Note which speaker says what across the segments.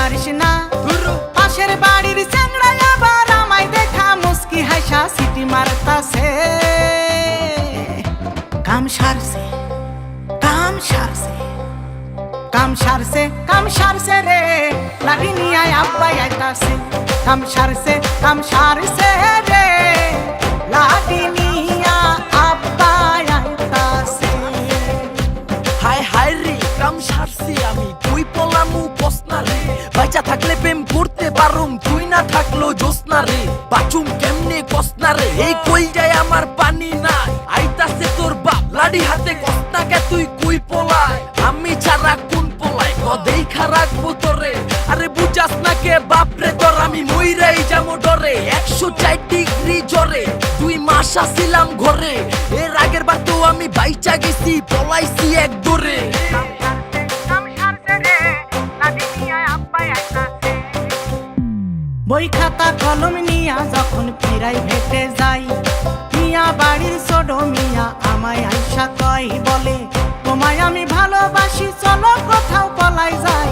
Speaker 1: পারিস না পাশের বাড়ির চ্যাংড়া আবার আমায় দেখা মুস্কি হাসা সিটি মারতাছে কাম সারছে কাম সারছে কাম সারছে কাম সারছে রে লাঠি নিয়ে আব্বাই আইতাছে কাম সারছে রে লাঠি নিয়ে আব্বাই আইতাছে
Speaker 2: হায় হায় রে কাম সারছি আমি তুই পলামু কসনা রে বাইচা থাকলে প্রেম করতে পারুম তুই না থাকলো জোসনা রে বাচুম কেমনে কসনা রে এই কই যায় আমার পানি না আইতাছে তোর বাপ লাডি হাতে কসনাকে তুই কুই পলায় আমি ছাড়া কোন পলায় কদেই খারাপবো তোরে আরে বুঝাস না কে বাপ রে তোর আমি মইরাই যামো ডরে 104 ডিগ্রি জ্বরে 2 মাস আসিলাম ঘরে এর আগের বার তো আমি বাইচা গেছি পলাইছি এক দরে
Speaker 1: বই খাতা কলম নিয়া যখন প্রাইভেটে যাই মিয়া বাড়ির ছোট মিয়া আমায় আইসা কয় বলে তোমায় আমি ভালোবাসি চলো কোথাও পলাই যাই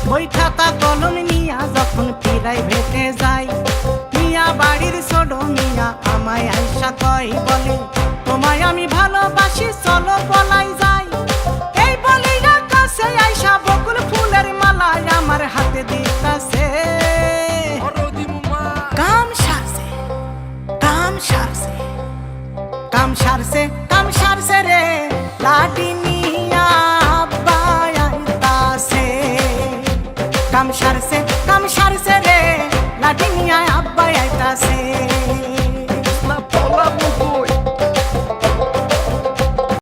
Speaker 1: বই খাতা কলম নিয়া যখন প্রাইভেটে যাই মিয়া বাড়ির ছোট মিয়া আমায় আইসা কয় বলে তোমায় আমি ভালোবাসি চলো পলাই যাই এই বলি কাছে আইসা বকুল ফুলের মালা আমার হাতে দিতাছে কাম সারছে রে লাঠি নিয়া আব্বাই আইতাছে কাম সারছে